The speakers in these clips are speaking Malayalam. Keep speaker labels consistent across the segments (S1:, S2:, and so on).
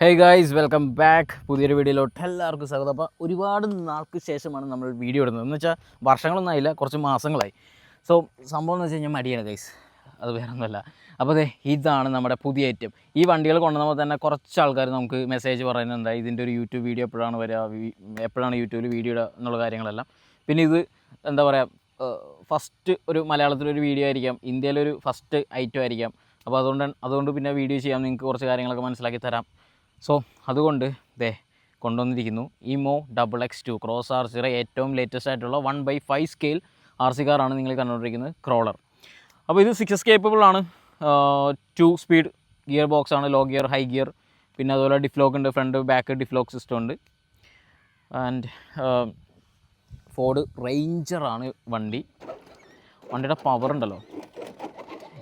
S1: Hey guys, welcome back. പുതിയൊരു വീഡിയോയിലോട്ട് എല്ലാവർക്കും സ്വാഗതം. അപ്പോൾ ഒരുപാട് നാൾക്ക് ശേഷമാണ് നമ്മൾ വീഡിയോ ഇടുന്നത്. എന്ന് വെച്ചാൽ വർഷങ്ങളൊന്നും ആയില്ല, കുറച്ച് മാസങ്ങളായി. സോ സംഭവം എന്ന് വെച്ച് കഴിഞ്ഞാൽ മടിയാണ് ഗൈസ്, അത് വേറെ ഒന്നുമല്ല. അപ്പോൾ അതെ, ഇതാണ് നമ്മുടെ പുതിയ ഐറ്റം. ഈ വണ്ടികൾ കൊണ്ടുവന്നപ്പോൾ തന്നെ കുറച്ച് ആൾക്കാർ നമുക്ക് മെസ്സേജ് പറയുന്നുണ്ട്, ഇതിൻ്റെ ഒരു യൂട്യൂബ് വീഡിയോ എപ്പോഴാണ് വരിക, എപ്പോഴാണ് യൂട്യൂബിൽ വീഡിയോ ഇടുക എന്നുള്ള കാര്യങ്ങളെല്ലാം. പിന്നെ ഇത് എന്താ പറയുക, ഫസ്റ്റ് ഒരു മലയാളത്തിലൊരു വീഡിയോ ആയിരിക്കാം, ഇന്ത്യയിലൊരു ഫസ്റ്റ് ഐറ്റം ആയിരിക്കാം. അപ്പോൾ അതുകൊണ്ട് പിന്നെ വീഡിയോ ചെയ്യാം, നിങ്ങൾക്ക് കുറച്ച് കാര്യങ്ങളൊക്കെ മനസ്സിലാക്കി തരാം. സോ അതുകൊണ്ട് കൊണ്ടുവന്നിരിക്കുന്നു ഇമോ XX2 ക്രോസ് R0, ഏറ്റവും ലേറ്റസ്റ്റ് ആയിട്ടുള്ള 1/5 സ്കെയിൽ RC കാറാണ് നിങ്ങൾ കണ്ടുകൊണ്ടിരിക്കുന്നത്, ക്രോളർ. അപ്പോൾ ഇത് 6S കേപ്പബിൾ ആണ്, 2 സ്പീഡ് ഗിയർ ബോക്സ് ആണ്, ലോ ഗിയർ, ഹൈ ഗിയർ. പിന്നെ അതുപോലെ ഡിഫ്ലോക്ക് ഉണ്ട്, ഫ്രണ്ട് ബാക്ക് ഡിഫ്ലോക്ക് സിസ്റ്റം ഉണ്ട്. ആൻഡ് ഫോർഡ് റേഞ്ചറാണ് വണ്ടിയുടെ പവർ ഉണ്ടല്ലോ.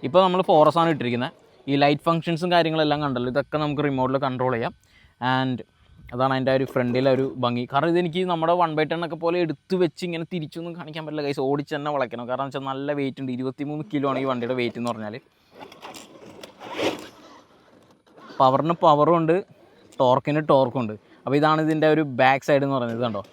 S1: ഇപ്പോൾ നമ്മൾ ഫോറസ് ആണ് ഇട്ടിരിക്കുന്നത്. ഈ ലൈറ്റ് ഫങ്ഷൻസും കാര്യങ്ങളെല്ലാം കണ്ടല്ലോ, ഇതൊക്കെ നമുക്ക് റിമോട്ടിൽ കൺട്രോൾ ചെയ്യാം. ആൻഡ് അതാണ് അതിൻ്റെ ഒരു ഫ്രണ്ടിലെ ഒരു ഭംഗി. കാരണം ഇതെനിക്ക് നമ്മുടെ 1/10 ഒക്കെ പോലെ എടുത്ത് വെച്ച് ഇങ്ങനെ തിരിച്ചൊന്നും കാണിക്കാൻ പറ്റില്ല ഗൈസ്, ഓടിച്ച് തന്നെ വളയ്ക്കണം. കാരണം വെച്ചാൽ നല്ല വെയിറ്റ് ഉണ്ട്, 23 കിലോ ആണ് ഈ വണ്ടിയുടെ വെയിറ്റ് എന്ന് പറഞ്ഞാൽ. പവറിന് പവറും ഉണ്ട്, ടോർക്കിന് ടോർക്കും ഉണ്ട്. അപ്പോൾ ഇതാണ് ഇതിൻ്റെ ഒരു ബാക്ക് സൈഡ് എന്ന് പറയുന്നത്. കണ്ടോ,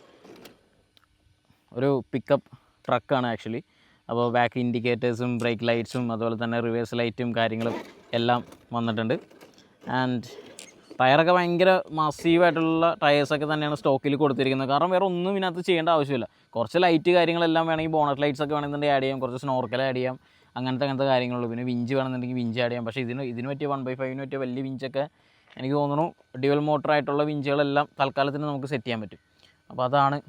S1: ഒരു പിക്കപ്പ് ട്രക്കാണ് ആക്ച്വലി. അപ്പോൾ ബാക്ക് ഇൻഡിക്കേറ്റേഴ്സും ബ്രേക്ക് ലൈറ്റ്സും അതുപോലെ തന്നെ റിവേഴ്സ് ലൈറ്റും കാര്യങ്ങളും എല്ലാം വന്നിട്ടുണ്ട്. ആൻഡ് ടയറൊക്കെ ഭയങ്കര മാസീവായിട്ടുള്ള ടയേഴ്സൊക്കെ തന്നെയാണ് സ്റ്റോക്കിൽ കൊടുത്തിരിക്കുന്നത്. കാരണം വേറെ ഒന്നും ഇതിനകത്ത് ചെയ്യേണ്ട ആവശ്യമില്ല. കുറച്ച് ലൈറ്റ് കാര്യങ്ങളെല്ലാം വേണമെങ്കിൽ ബോണറ്റ് ലൈറ്റ്സ് ഒക്കെ വേണമെന്നുണ്ടെങ്കിൽ ആഡ് ചെയ്യാം, കുറച്ച് സ്നോർക്കൽ ആഡ് ചെയ്യാം, അങ്ങനത്തെ കാര്യങ്ങളുള്ളൂ. പിന്നെ വിഞ്ച് വേണമെന്നുണ്ടെങ്കിൽ വിഞ്ച് ആഡ് ചെയ്യാം. പക്ഷേ ഇതിന് പറ്റിയ 1/5 പറ്റിയ വലിയ വിഞ്ചൊക്കെ എനിക്ക് തോന്നുന്നു ഡ്യുവൽ മോട്ടറായിട്ടുള്ള വിഞ്ചുകളെല്ലാം തൽക്കാലത്തിന് നമുക്ക് സെറ്റ് ചെയ്യാൻ പറ്റും. അപ്പോൾ അതാണ്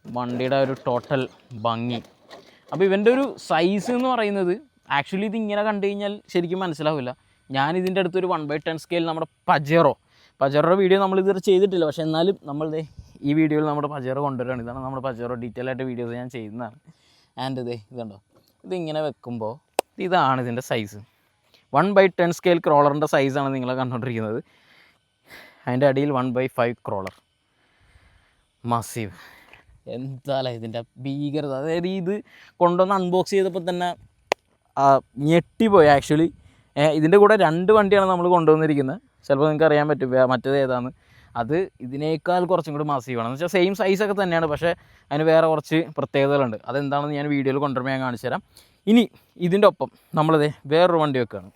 S1: വണ്ടിയുടെ ഒരു ടോട്ടൽ ഭംഗി. അപ്പോൾ ഇവൻ്റെ ഒരു സൈസ് എന്ന് പറയുന്നത് ആക്ച്വലി ഇതിങ്ങനെ കണ്ടു കഴിഞ്ഞാൽ ശരിക്കും മനസ്സിലാവില്ല. ഞാനിതിൻ്റെ അടുത്തൊരു 1/10 സ്കെയിൽ നമ്മുടെ പജേറോയുടെ വീഡിയോ നമ്മളിതുവരെ ചെയ്തിട്ടില്ല. പക്ഷേ എന്നാലും ഈ വീഡിയോയിൽ നമ്മുടെ പജേറോ കൊണ്ടുവരികയാണ്. ഇതാണ് നമ്മുടെ പജേറോ, ഡീറ്റെയിൽ ആയിട്ട് വീഡിയോസ് ഞാൻ ചെയ്യുന്നതാണ്. ആൻഡ് ഇതുണ്ടോ, ഇതിങ്ങനെ വെക്കുമ്പോൾ ഇതാണ് ഇതിൻ്റെ സൈസ്. 1/10 സ്കെയിൽ ക്രോളറിൻ്റെ സൈസാണ് നിങ്ങളെ കണ്ടുകൊണ്ടിരിക്കുന്നത്. അതിൻ്റെ അടിയിൽ 1/5 ക്രോളർ, മസീവ്. എന്തായാലും ഇതിൻ്റെ ഭീകരത, അതായത് ഇത് കൊണ്ടുവന്ന് അൺബോക്സ് ചെയ്തപ്പോൾ തന്നെ ഞെട്ടിപ്പോയി ആക്ച്വലി. ഇതിൻ്റെ കൂടെ 2 വണ്ടിയാണ് നമ്മൾ കൊണ്ടുവന്നിരിക്കുന്നത്. ചിലപ്പോൾ നിങ്ങൾക്ക് അറിയാൻ പറ്റും മറ്റേത് ഏതാണ്. അത് ഇതിനേക്കാൾ കുറച്ചും കൂടി മാസീവാണ്. എന്ന് വെച്ചാൽ സെയിം സൈസൊക്കെ തന്നെയാണ്, പക്ഷേ അതിന് വേറെ കുറച്ച് പ്രത്യേകതകളുണ്ട്. അതെന്താണെന്ന് ഞാൻ വീഡിയോയിൽ കൊണ്ടുവരുമ്പോൾ ഞാൻ കാണിച്ചു തരാം. ഇനി ഇതിൻ്റെ ഒപ്പം വേറൊരു വണ്ടി വെക്കുകയാണ്,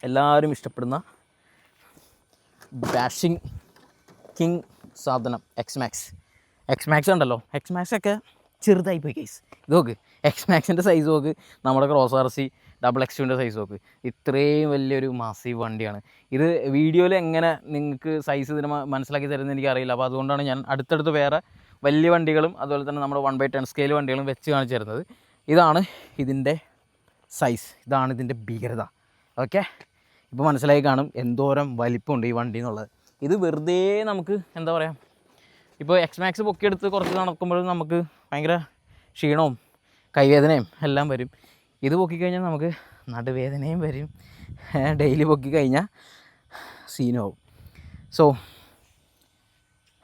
S1: എല്ലാവരും ഇഷ്ടപ്പെടുന്ന ബാഷിംഗ് കിങ് സാധനം എക്സ് മാക്സ് ഉണ്ടല്ലോ. എക്സ് ഒക്കെ ചെറുതായി പോയി ഗൈസ്. ഇത് നോക്ക്, എക്സ് സൈസ് നോക്ക്, നമ്മുടെ ക്രോസ് RC XX2 സൈസ് നോക്ക്. ഇത്രയും വലിയൊരു മാസീവ് വണ്ടിയാണ് ഇത്. വീഡിയോയിൽ എങ്ങനെ നിങ്ങൾക്ക് സൈസ് ഇതിന് മനസ്സിലാക്കി തരുന്നത് എനിക്കറിയില്ല. അപ്പോൾ അതുകൊണ്ടാണ് ഞാൻ അടുത്തടുത്ത് വേറെ വലിയ വണ്ടികളും അതുപോലെ തന്നെ നമ്മുടെ 1/10 സ്കെയിൽ വണ്ടികളും വെച്ച് കാണിച്ചു തരുന്നത്. ഇതാണ് ഇതിൻ്റെ സൈസ്, ഇതാണ് ഇതിൻ്റെ ഭീകരത. ഓക്കെ, ഇപ്പോൾ മനസ്സിലായി കാണും എന്തോരം വലിപ്പമുണ്ട് ഈ വണ്ടി എന്നുള്ളത്. ഇത് വെറുതെ നമുക്ക് എന്താ പറയുക, ഇപ്പോൾ എക്സ് പൊക്കിയെടുത്ത് കുറച്ച് നടക്കുമ്പോഴും നമുക്ക് ഭയങ്കര ക്ഷീണവും കൈവേദനയും എല്ലാം വരും. ഇത് പൊക്കിക്കഴിഞ്ഞാൽ നമുക്ക് നടുവേദനയും വരും. ഡെയിലി പൊക്കിക്കഴിഞ്ഞാൽ സീനാവും. സോ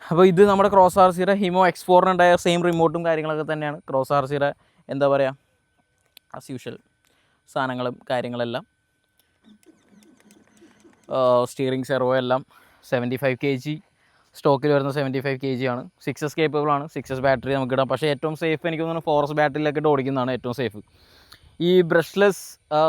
S1: അപ്പോൾ ഇത് നമ്മുടെ ക്രോസ് RCയുടെ ഹിമോ X4 ഉണ്ടായ സെയിം റിമോട്ടും കാര്യങ്ങളൊക്കെ തന്നെയാണ്. ക്രോസ് RCയുടെ എന്താ പറയുക, ആസ് യൂഷ്വൽ സാധനങ്ങളും കാര്യങ്ങളെല്ലാം, സ്റ്റിയറിംഗ് സെർവോ എല്ലാം 75 kg സ്റ്റോക്കിൽ വരുന്ന 75 kg ആണ്. 6S കേപ്പബിൾ ആണ്, 6S ബാറ്ററി നമുക്ക് ഇടാം. പക്ഷേ ഏറ്റവും സേഫ് എനിക്ക് തോന്നുന്നു ഫോറസ്റ്റ് ബാറ്ററിയിലൊക്കെ ഇട്ട് ഓടിക്കുന്നതാണ് ഏറ്റവും സേഫ്. ഈ ബ്രഷ്ലെസ്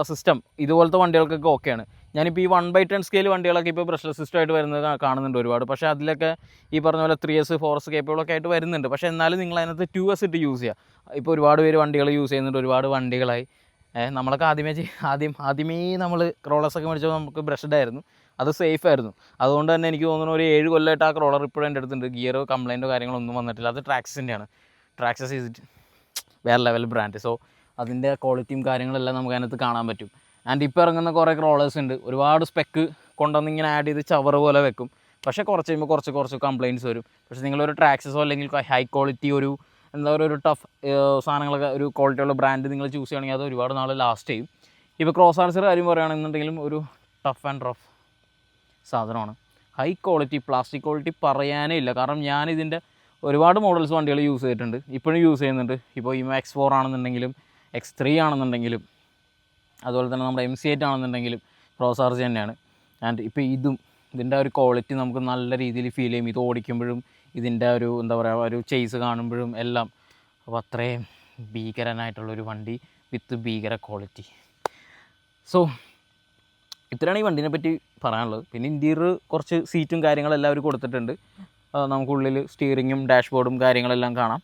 S1: സിസ്റ്റം ഇതുപോലത്തെ വണ്ടികൾക്കൊക്കെ ഓക്കെയാണ്. ഞാനിപ്പോൾ ഈ 1/10 സ്കെയിൽ വണ്ടികളൊക്കെ ഇപ്പോൾ ബ്രഷ്ലെസ് സിസ്റ്റമായിട്ട് വരുന്നത് കാണുന്നുണ്ട് ഒരുപാട്. പക്ഷേ അതിലൊക്കെ ഈ പറഞ്ഞ പോലെ 3S 4S കേപ്പബിളൊക്കെ ആയിട്ട് വരുന്നുണ്ട്. പക്ഷേ എന്നാലും നിങ്ങൾ അതിനകത്ത് 2S ഇട്ട് യൂസ് ചെയ്യുക. ഇപ്പോൾ ഒരുപാട് പേര് വണ്ടികൾ യൂസ് ചെയ്യുന്നുണ്ട്, ഒരുപാട് വണ്ടികളായി. നമ്മളൊക്കെ ആദ്യമേ നമ്മൾ ക്രോളേഴ്സൊക്കെ മേടിച്ചപ്പോൾ നമുക്ക് ബ്രഷ്ഡ് ആയിരുന്നു, അത് സേഫ് ആയിരുന്നു. അതുകൊണ്ട് തന്നെ എനിക്ക് തോന്നുന്നു ഒരു 7 കൊല്ലമായിട്ട് ആ ക്രോളർ ഇപ്പോഴും എൻ്റെ അടുത്തുണ്ട്. ഗിയർ കംപ്ലൈൻറ്റോ കാര്യങ്ങളൊന്നും വന്നിട്ടില്ല. അത് ട്രാക്സിൻ്റെയാണ്. ട്രാക്സസ് ഈസ് വേറെ ലെവൽ ബ്രാൻഡ്. സോ അതിൻ്റെ ക്വാളിറ്റിയും കാര്യങ്ങളെല്ലാം നമുക്ക് അതിനകത്ത് കാണാൻ പറ്റും. ആൻഡ് ഇപ്പോൾ ഇറങ്ങുന്ന കുറേ ക്രോളേഴ്സ് ഉണ്ട്, ഒരുപാട് സ്പെക്ക് കൊണ്ടുവന്ന് ഇങ്ങനെ ആഡ് ചെയ്ത് ചവറ് പോലെ വെക്കും. പക്ഷേ കുറച്ച് കഴിയുമ്പോൾ കുറച്ച് കംപ്ലയിൻറ്റ്സ് വരും. പക്ഷേ നിങ്ങളൊരു ട്രാക്സസോ അല്ലെങ്കിൽ ഹൈ ക്വാളിറ്റി ഒരു എന്താ പറയുക, ഒരു ടഫ് സാധനങ്ങളൊക്കെ ഒരു ക്വാളിറ്റിയുള്ള ബ്രാൻഡ് നിങ്ങൾ ചൂസ് ചെയ്യുകയാണെങ്കിൽ അത് ഒരുപാട് നാൾ ലാസ്റ്റ് ചെയ്യും. ഇപ്പോൾ ക്രോസ് RCയുടെ കാര്യം പറയുകയാണെന്നുണ്ടെങ്കിലും ഒരു ടഫ് ആൻഡ് റഫ് സാധനമാണ്. ഹൈ ക്വാളിറ്റി, പ്ലാസ്റ്റിക് ക്വാളിറ്റി പറയാനേ ഇല്ല. കാരണം ഞാനിതിൻ്റെ ഒരുപാട് മോഡൽസ് വണ്ടികൾ യൂസ് ചെയ്തിട്ടുണ്ട്, ഇപ്പോഴും യൂസ് ചെയ്യുന്നുണ്ട്. ഇപ്പോൾ ഇമോ X4 ആണെന്നുണ്ടെങ്കിലും X3 ആണെന്നുണ്ടെങ്കിലും അതുപോലെ തന്നെ നമ്മുടെ MC8 ആണെന്നുണ്ടെങ്കിലും ക്രോസ് RC തന്നെയാണ്. ആൻഡ് ഇപ്പോൾ ഇതിൻ്റെ ഒരു ക്വാളിറ്റി നമുക്ക് നല്ല രീതിയിൽ ഫീൽ ചെയ്യും. ഇത് ഓടിക്കുമ്പോഴും ഇതിൻ്റെ ഒരു എന്താ പറയുക ഒരു ചേസ് കാണുമ്പോഴും എല്ലാം. അപ്പോൾ അത്രയും ഭീകരനായിട്ടുള്ളൊരു വണ്ടി വിത്ത് ഭീകര ക്വാളിറ്റി. സോ ഇത്രയാണ് ഈ വണ്ടീനെ പറ്റി പറയാനുള്ളത്. പിന്നെ ഇൻറ്റീരിയർ കുറച്ച് സീറ്റും കാര്യങ്ങളെല്ലാം അവർ കൊടുത്തിട്ടുണ്ട്. നമുക്കുള്ളിൽ സ്റ്റിയറിങ്ങും ഡാഷ്ബോർഡും കാര്യങ്ങളെല്ലാം കാണാം.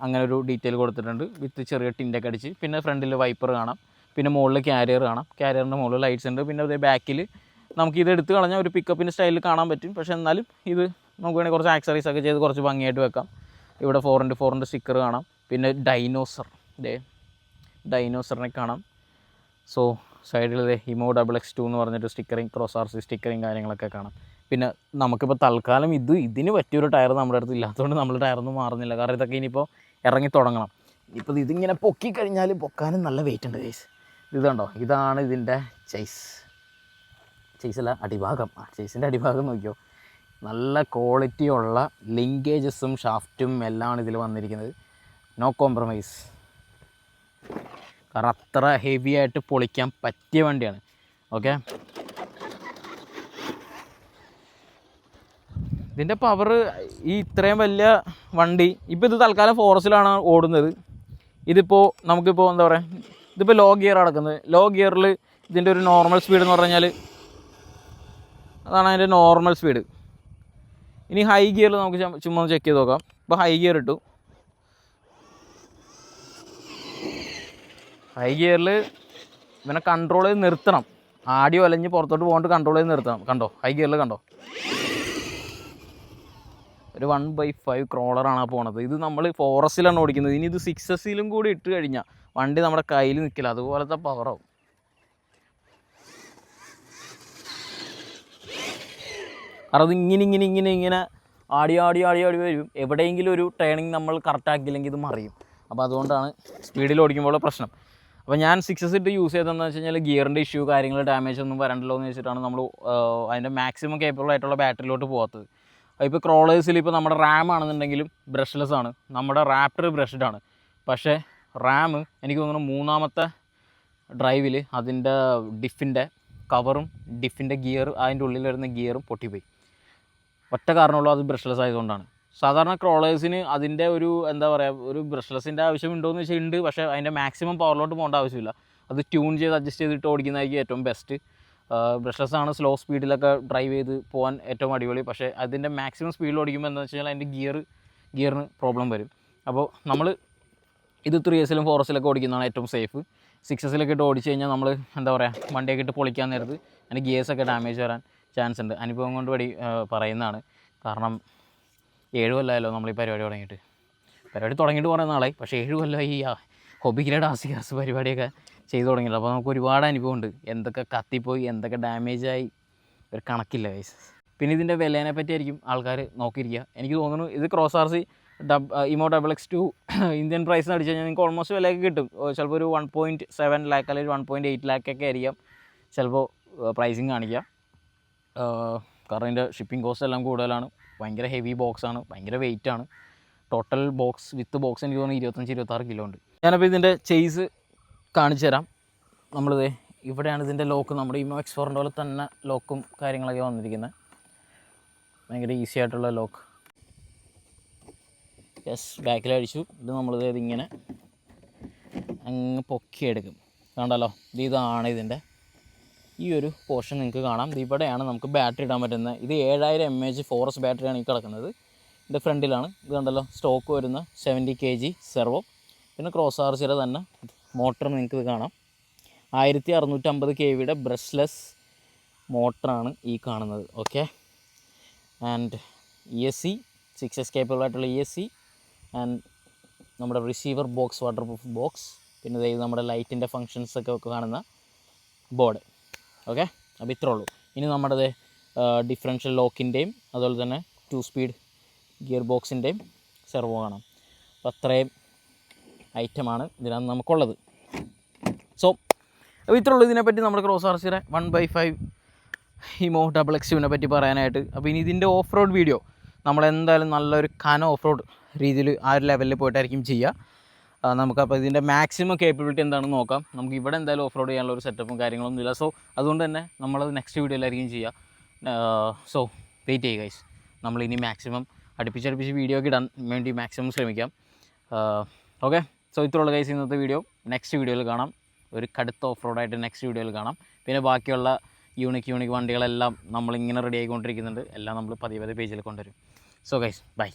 S1: അങ്ങനെ ഒരു ഡീറ്റെയിൽ കൊടുത്തിട്ടുണ്ട് വിത്ത് ചെറിയ ടിൻ്റൊക്കെ അടിച്ച്. പിന്നെ ഫ്രണ്ടിൽ വൈപ്പർ കാണാം. പിന്നെ മുകളിൽ ക്യാരിയർ കാണാം. ക്യാരിയറിൻ്റെ മുകളിൽ ലൈറ്റ്സ് ഉണ്ട്. പിന്നെ അതേ ബാക്കിൽ നമുക്കിത് എടുത്ത് കളഞ്ഞാൽ ഒരു പിക്കപ്പിൻ്റെ സ്റ്റൈലിൽ കാണാൻ പറ്റും. പക്ഷേ എന്നാലും ഇത് നമുക്ക് വേണമെങ്കിൽ കുറച്ച് ആക്സറീസ് ഒക്കെ ചെയ്ത് കുറച്ച് ഭംഗിയായിട്ട് വെക്കാം. ഇവിടെ 4x4 സ്റ്റിക്കർ കാണാം. പിന്നെ ഡൈനോസറിനെ കാണാം. സോ സൈഡിൽ ഹിമോ XX2 എന്ന് പറഞ്ഞിട്ട് സ്റ്റിക്കറിങ് ക്രോസ് RC സ്റ്റിക്കറിങ് കാര്യങ്ങളൊക്കെ കാണാം. പിന്നെ നമുക്കിപ്പോൾ തൽക്കാലം ഇതിന് പറ്റിയൊരു ടയർ നമ്മുടെ അടുത്ത് ഇല്ലാത്തതുകൊണ്ട് നമ്മൾ ടയറൊന്നും മാറുന്നില്ല. കാരണം ഇതൊക്കെ ഇനിയിപ്പോൾ ഇറങ്ങി തുടങ്ങണം. ഇപ്പോൾ ഇതിങ്ങനെ പൊക്കി കഴിഞ്ഞാൽ പൊക്കാനും നല്ല വെയിറ്റ് ഉണ്ട് ഗൈസ്. ഇത് കണ്ടോ, ഇതാണ് ഇതിൻ്റെ ചേസല്ല അടിഭാഗം. ചേസിൻ്റെ അടിഭാഗം നോക്കിയോ, നല്ല ക്വാളിറ്റിയുള്ള ലിങ്കേജസും ഷാഫ്റ്റും എല്ലാം ഇതിൽ വന്നിരിക്കുന്നത്. No compromise. കാരണം അത്ര ഹെവി ആയിട്ട് പൊളിക്കാൻ പറ്റിയ വണ്ടിയാണ്. ഓക്കെ, ഇതിൻ്റെ പവർ ഈ ഇത്രയും വലിയ വണ്ടി ഇപ്പോൾ ഇത് തൽക്കാലം ഫോറസ്റ്റിലാണ് ഓടുന്നത്. ഇതിപ്പോൾ നമുക്കിപ്പോൾ എന്താ പറയുക, ഇതിപ്പോൾ ലോ ഗിയർ നടക്കുന്നത്. ലോ ഗിയറിൽ ഇതിൻ്റെ ഒരു നോർമൽ സ്പീഡ് എന്ന് പറഞ്ഞു കഴിഞ്ഞാൽ അതാണ് അതിൻ്റെ നോർമൽ സ്പീഡ്. ഇനി ഹൈ ഗിയറിൽ നമുക്ക് ചുമ്മാ ഒന്ന് ചെക്ക് ചെയ്ത് നോക്കാം. ഇപ്പോൾ ഹൈ ഗിയർ ഇട്ടു. ഹൈ ഗിയറിൽ ഇവനെ കൺട്രോൾ ചെയ്ത് നിർത്തണം. ആടി വലഞ്ഞ് പുറത്തോട്ട് പോകാണ്ട് കൺട്രോൾ ചെയ്ത് നിർത്തണം. കണ്ടോ, ഹൈ ഗിയറിൽ കണ്ടോ, ഒരു 1/5 ക്രോളറാണ് ആ പോണത്. ഇത് നമ്മൾ ഫോറസ്റ്റിലാണ് ഓടിക്കുന്നത്. ഇനി ഇത് 6Sലും കൂടി ഇട്ട് കഴിഞ്ഞാൽ വണ്ടി നമ്മുടെ കയ്യിൽ നിൽക്കില്ല. അതുപോലത്തെ പവറാവും. കാരണം അത് ഇങ്ങനെ ആടി വരും. എവിടെയെങ്കിലും ഒരു ടേണിങ് നമ്മൾ കറക്റ്റാക്കിയില്ലെങ്കിൽ ഇത് മറിയും. അപ്പോൾ അതുകൊണ്ടാണ് സ്പീഡിൽ ഓടിക്കുമ്പോൾ പ്രശ്നം. അപ്പോൾ ഞാൻ 6S ഇട്ട് യൂസ് ചെയ്തതെന്ന് വെച്ച് കഴിഞ്ഞാൽ ഗിയറിൻ്റെ ഇഷ്യൂ കാര്യങ്ങൾ ഡാമേജ് ഒന്നും വരണ്ടല്ലോ എന്ന് വെച്ചിട്ടാണ് നമ്മൾ അതിൻ്റെ മാക്സിമം കേപ്പബിൾ ആയിട്ടുള്ള ബാറ്ററിയിലോട്ട് പോകാത്തത്. ഇപ്പോൾ ക്രോളേഴ്സിൽ ഇപ്പോൾ നമ്മുടെ റാം ആണെന്നുണ്ടെങ്കിലും ബ്രഷ്ലെസ് ആണ്, നമ്മുടെ റാപ്റ്റർ ബ്രഷ്ഡ് ആണ്. പക്ഷേ റാം എനിക്ക് തോന്നുന്നു മൂന്നാമത്തെ ഡ്രൈവിൽ അതിൻ്റെ ഡിഫിൻ്റെ കവറും ഡിഫിൻ്റെ ഗിയർ അതിൻ്റെ ഉള്ളിൽ വരുന്ന ഗിയറും പൊട്ടിപ്പോയി. ഒറ്റ കാരണമുള്ളൂ, അത് ബ്രഷ്ലെസ് ആയതുകൊണ്ടാണ്. സാധാരണ ക്രോളേഴ്സിന് അതിൻ്റെ ഒരു എന്താ പറയുക ഒരു ബ്രഷ്ലെസ്സിൻ്റെ ആവശ്യമുണ്ടോയെന്ന് വെച്ചാൽ ഉണ്ട്. പക്ഷേ അതിൻ്റെ മാക്സിമം പവറിലോട്ട് പോകേണ്ട ആവശ്യമില്ല. അത് ട്യൂൺ ചെയ്ത് അഡ്ജസ്റ്റ് ചെയ്തിട്ട് ഓടിക്കുന്നതായിരിക്കും ഏറ്റവും ബെസ്റ്റ്. ബ്രഷ്ലെസ് ആണ് സ്ലോ സ്പീഡിലൊക്കെ ഡ്രൈവ് ചെയ്ത് പോകാൻ ഏറ്റവും അടിപൊളി. പക്ഷേ അതിൻ്റെ മാക്സിമം സ്പീഡിൽ ഓടിക്കുമ്പോൾ എന്താണെന്ന് വെച്ച് കഴിഞ്ഞാൽ അതിൻ്റെ ഗിയറിന് പ്രോബ്ലം വരും. അപ്പോൾ നമ്മൾ ഇത് 3Sലും 4Sലൊക്കെ ഓടിക്കുന്നതാണ് ഏറ്റവും സേഫ്. 6Sലൊക്കെ ഇട്ട് ഓടിച്ച് കഴിഞ്ഞാൽ നമ്മൾ എന്താ പറയുക വണ്ടിയൊക്കെ ഇട്ട് പൊളിക്കാൻ നേരത്ത് അതിൻ്റെ ഗിയേഴ്സൊക്കെ ഡാമേജ് വരാൻ ചാൻസ് ഉണ്ട്. അനുഭവം കൊണ്ട് പറയുന്നതാണ്. കാരണം 7 കൊല്ലമായല്ലോ നമ്മൾ ഈ പരിപാടി തുടങ്ങിയിട്ട് കുറേ നാളായി. പക്ഷേ 7 കൊല്ലമായി ഈ ഹൊബിക്കിലെ ആസികാസ് പരിപാടിയൊക്കെ ചെയ്തു തുടങ്ങിയിട്ട്. അപ്പോൾ നമുക്ക് ഒരുപാട് അനുഭവമുണ്ട്. എന്തൊക്കെ കത്തിപ്പോയി, എന്തൊക്കെ ഡാമേജായി, ഒരു കണക്കില്ല ഗൈസ്. പിന്നെ ഇതിൻ്റെ വിലേനെ പറ്റിയായിരിക്കും ആൾക്കാർ നോക്കിയിരിക്കുക. എനിക്ക് തോന്നുന്നു ഇത് Cross RC Emo XX2 Indian price അടിച്ചു കഴിഞ്ഞാൽ നിങ്ങൾക്ക് ഓൾമോസ്റ്റ് വിലയൊക്കെ കിട്ടും. ചിലപ്പോൾ ഒരു 1.7 lakh അല്ലെങ്കിൽ 1.8 lakh ഒക്കെ ആയിരിക്കാം ചിലപ്പോൾ പ്രൈസിങ് കാണിക്കുക. കാരണം ഇതിൻ്റെ ഷിപ്പിംഗ് കോസ്റ്റ് എല്ലാം കൂടുതലാണ്. ഭയങ്കര ഹെവി ബോക്സാണ്, ഭയങ്കര വെയിറ്റാണ്. ടോട്ടൽ ബോക്സ് വിത്ത് ബോക്സ് എനിക്ക് തോന്നുന്നു 25-26 കിലോ ഉണ്ട്. ഞാനപ്പോൾ ഇതിൻ്റെ ചേസ് കാണിച്ചു തരാം. നമ്മളിത് ഇവിടെയാണ് ഇതിൻ്റെ ലോക്ക്. നമ്മുടെ ഇമോ X4 പോലെ തന്നെ ലോക്കും കാര്യങ്ങളൊക്കെ വന്നിരിക്കുന്നത്. ഭയങ്കര ഈസി ആയിട്ടുള്ള ലോക്ക്. ബാക്കിലടിച്ചു. ഇത് നമ്മളിത് ഇങ്ങനെ അങ്ങ് പൊക്കിയെടുക്കും. കണ്ടല്ലോ, ഇതാണ് ഇതിൻ്റെ ഈ ഒരു പോർഷൻ നിങ്ങൾക്ക് കാണാം. ഇവിടെയാണ് നമുക്ക് ബാറ്ററി ഇടാൻ പറ്റുന്നത്. ഇത് 7000 mAh ഫോറസ്റ്റ് ബാറ്ററിയാണ് ഈ കിടക്കുന്നത്. ഇതിൻ്റെ ഫ്രണ്ടിലാണ് ഇത് കണ്ടല്ലോ സ്റ്റോക്ക് വരുന്ന 70 kg സെർവോ. പിന്നെ ക്രോസ് RCയുടെ തന്നെ മോട്ടർ നിങ്ങൾക്ക് ഇത് കാണാം. 1650 kVയുടെ ബ്രഷ്ലെസ് മോട്ടറാണ് ഈ കാണുന്നത്. Okay, and ESC 6S capable ആയിട്ടുള്ള ESC ആൻഡ് നമ്മുടെ receiver box, water proof box. പിന്നെ ഇത് നമ്മുടെ ലൈറ്റിൻ്റെ ഫങ്ഷൻസൊക്കെ കാണുന്ന ബോർഡ്. ഓക്കെ, അപ്പോൾ ഇത്രേ ഉള്ളൂ. ഇനി നമ്മുടെ ഡിഫറൻഷ്യൽ ലോക്കിൻ്റെയും അതുപോലെ തന്നെ 2 സ്പീഡ് ഗിയർ ബോക്സിൻ്റെയും സെർവോ കാണാം. അപ്പോൾ അത്രയും ഐറ്റമാണ് ഇതിനകത്ത് നമുക്കുള്ളത്. സോ അപ്പോൾ ഇത്രേ ഉള്ളൂ ഇതിനെപ്പറ്റി നമ്മുടെ ക്രോസ് RCയുടെ 1/5 ഇമോ XX2 പറ്റി പറയാനായിട്ട്. അപ്പോൾ ഇനി ഇതിൻ്റെ ഓഫ് റോഡ് വീഡിയോ നമ്മളെന്തായാലും നല്ലൊരു ഓഫ് റോഡ് രീതിയിൽ ആ ഒരു ലെവലിൽ പോയിട്ടായിരിക്കും ചെയ്യുക. നമുക്കപ്പോൾ ഇതിൻ്റെ മാക്സിമം കേപ്പബിലിറ്റി എന്താണെന്ന് നോക്കാം. നമുക്ക് ഇവിടെ എന്തായാലും ഓഫ് റോഡ് ചെയ്യാനുള്ള ഒരു സെറ്റപ്പും കാര്യങ്ങളൊന്നും ഇല്ല. സോ അതുകൊണ്ട് തന്നെ നമ്മളത് നെക്സ്റ്റ് വീഡിയോയിലായിരിക്കും ചെയ്യുക. സോ വെയിറ്റ് ചെയ്യുക ഗൈസ്. നമ്മളിനി മാക്സിമം അടുപ്പിച്ചടുപ്പിച്ച് വീഡിയോ ഒക്കെ ഇടാൻ വേണ്ടി മാക്സിമം ശ്രമിക്കാം. ഓക്കെ, സോ ഇത്രയുള്ള ഗൈസ് ഇന്നത്തെ വീഡിയോ. നെക്സ്റ്റ് വീഡിയോയിൽ കാണാം. ഒരു കടുത്ത ഓഫ് റോഡായിട്ട് നെക്സ്റ്റ് വീഡിയോയിൽ കാണാം. പിന്നെ ബാക്കിയുള്ള യൂണിക് വണ്ടികളെല്ലാം നമ്മളിങ്ങനെ റെഡി ആയിക്കൊണ്ടിരിക്കുന്നുണ്ട്. എല്ലാം നമ്മൾ പതിയെ പേജിൽ കൊണ്ടുവരും. So guys bye.